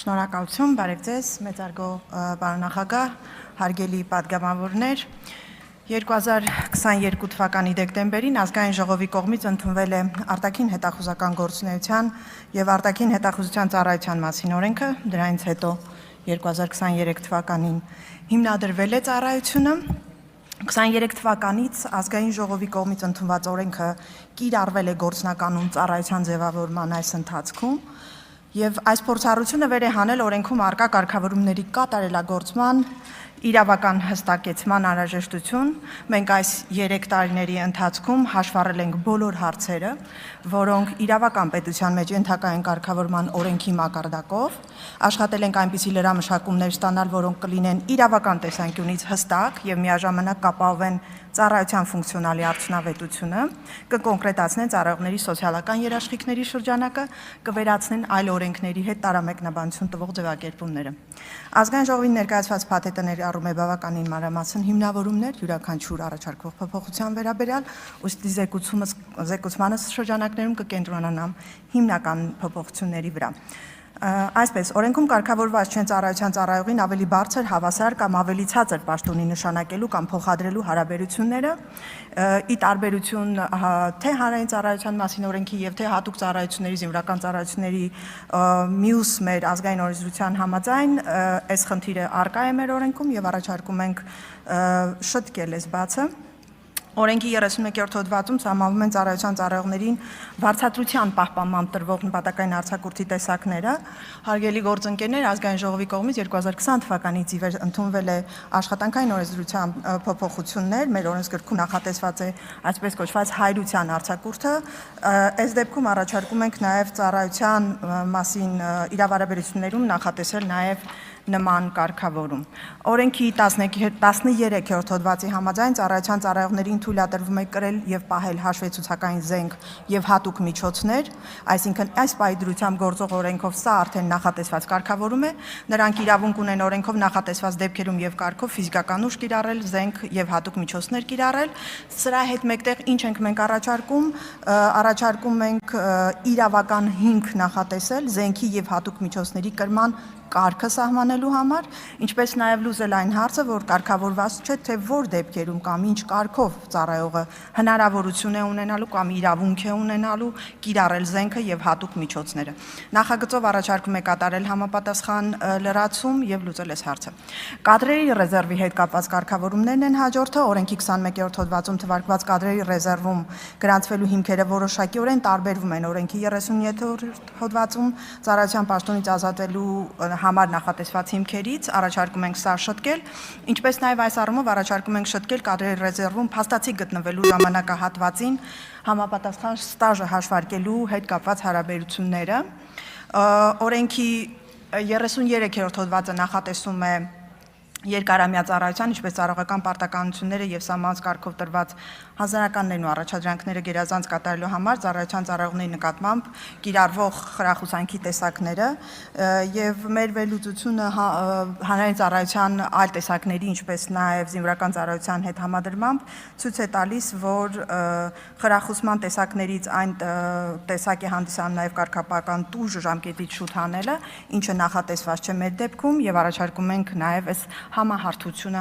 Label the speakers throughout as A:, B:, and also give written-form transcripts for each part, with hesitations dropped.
A: Շնորհակալություն, բարև ձեզ, մեծարգո պարոն նախագահ, հարգելի պատգամավորներ, 2022 թվականի դեկտեմբերին ազգային ժողովի կողմից ընդունվել է արտաքին հետախուզական գործունեության եւ արտաքին հետախուզության ծառայության մասին օրենքը, դրանից հետո 2023 թվականին հիմնադրվել է ծառայությունը, 23 թվականից ազգային ժողովի կողմից ընդունված օրենքը կիրառվել է գործնականում ծառայության ձևավորման այս ընթացքում եւ այս փորձառությունը վեր է հանել օրենքում առկա կարգավորումների կատարելագործման իրավական հստակեցման անհրաժեշտություն։ Մենք այս 3 տարիների ընթացքում հաշվառել ենք բոլոր հարցերը, որոնք իրավական պետության մեջ ենթակա են կարգավորման օրենքի մակարդակով, աշխատել ենք այնպիսի լրամշակումներ ստանալ, որոնք կլինեն իրավական տեսանկյունից հստակ եւ միաժամանակ կապահովեն ծառայության ֆունկցիոնալի արդյունավետությունը, կկոնկրետացնեն ծառայողների սոցիալական երաշխիքների շրջանակը, կվերացնեն այլ օրենքների հետ տարամեկնաբանություն տվող ձևակերպումները։ Ազգային ժողովին ներկայացված փաթեթը ներառում է բավականին մանրամասն հիմնավորումներ յուրաքանչյուր առաջարկվող փոփոխության վերաբերյալ, ուստի զեկուցմանս շրջանակներում կկենտրոնանամ հիմնական փոփոխությունների վրա։ Այսպես, օրենքում կարգավորված չեն ծառայության ծառայողին ավելի բարձր, հավասար կամ ավելի ցածր պաշտոնի նշանակելու կամ փոխադրելու հարաբերությունները, ի տարբերություն թե հանրային ծառայության մասին օրենքի եւ թե հատուկ ծառայությունների, զինվորական ծառայությունների մյուս մեր ազգային օրենսդրության համաձայն, այս խնդիրը առկա է մեր օրենքում եւ առաջարկում ենք շտկել այս բացը։ Օրենքի 31-րդ հոդվածում սահմանվում են ծառայության ծառայողներին վարձատրության պահպանմամբ տրվող նպատակային արձակուրդի տեսակները։ Հարգելի գործընկերներ, ազգային ժողովի կողմից 2020 թվականից ի վեր ընդունվել է աշխատանքային օրենսդրության փոփոխություններ, մեր օրենսգրքում նախատեսված է այսպես կոչված հայրության արձակուրդը։ Այս դեպքում առաջարկում ենք նաև ծառայության մասին իրավարաբերություններում նախատեսել նաև նման կարգավորում։ Օրենքի 13-րդ հոդվածի համաձայն ծառայության ծառայողներին թույլատրվում է կրել եւ պահել հաշվետվությունային զենք եւ հատուկ միջոցներ, այսինքն այս պահի դրությամբ գործող օրենքով սա արդեն նախատեսված կարգավորում է, նրանք իրավունք ունեն օրենքով նախատեսված դեպքերում եւ կարգով ֆիզիկական ուժ կիրառել, զենք եւ հատուկ միջոցներ կիրառել։ Սրա հետ մեկտեղ ինչ ենք մենք առաջարկում ենք իրավական հիմք նախատեսել զենքի եւ հատուկ միջոցների կրման կարգը սահմանելու համար, ինչպես նաև լուծել այն հարցը, որ կարգավորված չէ, թե որ դեպքերում կամ ինչ կարգով ծառայողը հնարավորություն է ունենալու կամ իրավունք է ունենալու կիրառել զենքը եւ հատուկ միջոցները։ Նախագծով առաջարկում է կատարել համապատասխան լրացում եւ լուծել այս հարցը։ Կադրերի ռեզերվի հետ կապված կարգավորումներն են հաջորդը, օրենքի 21-րդ հոդվածում թվարկված կադրերի ռեզերվում գրանցվելու հիմքերը որոշակիորեն տարբերվում են օրենքի 37-րդ հոդվածում ծառայության պաշտոնից ազատվելու համար նախատեսված հիմքերից, առաջարկում ենք սա շտկել, ինչպես նաև այս առումով առաջարկում ենք շտկել կադրերի ռեզերվում փաստացի գտնվելու ժամանակահատվածին համապատասխան ստաժը հաշվարկելու հետ կապված հարաբերությունները։ Օրենքի 33-րդ հոդվածը նախատեսում է երկարամյա ծառայության, ինչպես ծառայողական պարտականությունները եւ սահմանված կարգով տրված հանձնարարականներն ու առաջադրանքները գերազանց կատարելու համար ծառայության ծառայողների նկատմամբ կիրառվող խրախուսանքի տեսակները եւ մեր վերլուծությունը հանրային ծառայության այլ տեսակների, ինչպես նաեւ զինվորական ծառայության հետ համադրմամբ ցույց է տալիս, որ խրախուսման տեսակներից այն տեսակ է հանդիսանում նաեւ կարգապահական տուժ ժամկետից շուտ հանելը, ինչը նախատեսված չէ մեր դեպքում եւ առաջարկում ենք նաեւ այս համահարթությունը,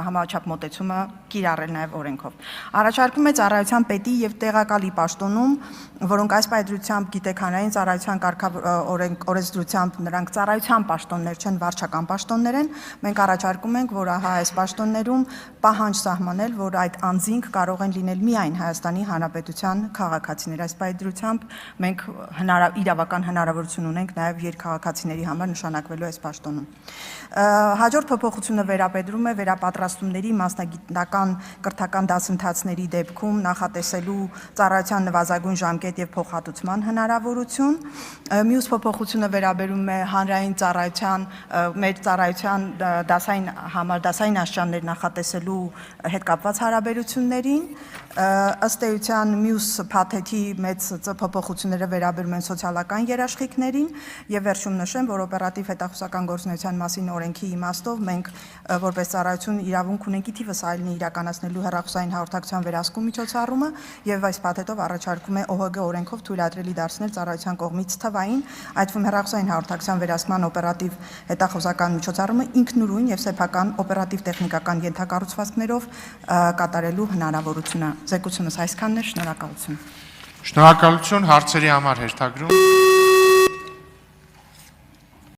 A: համաչափ մոտեցումը կիրառել նաև օրենքով։ Առաջարկում է ծառայության պետի եւ տեղակալի պաշտոնում, որոնք այս պայծրությամբ գիտեք հանրային ծառայության օրենսդրությամբ նրանք ծառայության պաշտոններ չեն, վարչական պաշտոններ են, մենք առաջարկում ենք, որ ահա այս պաշտոններում պահանջ սահմանել, որ այդ անձինք կարող են լինել միայն Հայաստանի Հանրապետության քաղաքացիներ։ Այս պայծրությամբ մենք իրավական հնարավորություն ունենք նաև երկքաղաքացիների համար նշանակվելու այս պաշտոնում։ Հաջորդ փոփոխությունը վերապետրում է վերապատրաստումների մասնագիտական կրթական դասընթացների դեպքում նախատեսելու ծառայության նվազագույն ժամկետ եւ փոխհատուցման հնարավորություն։ Մյուս փոփոխությունը վերաբերում է հանրային ծառայության, մեր ծառայության դասային աշճաններ նախատեսելու հետ կապված հարաբերություններին։ Ըստ էության մյուս փաթեթի մեծ փոփոխությունները վերաբերում են սոցիալական երաշխիքներին եւ վերջում նշեմ, որ օպերատիվ հետախուզական գործունեության մասին օրենքի իմաստով մենք որպես ծառայություն իրավունք ունենք ի թիվս այլնի իրականացնելու հեռախոսային հաղորդակցության վերահսկում միջոցառումը եւ այս փաթեթով առաջարկում է ՕՀԳ օրենքով թույլատրելի դարձնել ծառայության կողմից թվային, այդ թվում հեռախոսային հաղորդակցության վերահսկման օպերատիվ հետախուզական միջոցառումը ինքնուրույն եւ սեփական օպերատիվ տեխնիկական ենթակառուցվածքներով կատարելու հնարավորությունը։ Զեկուցումս այսքանն է, շնորհակալություն։
B: Շնորհակալություն, հարցերի համար հերթագրում։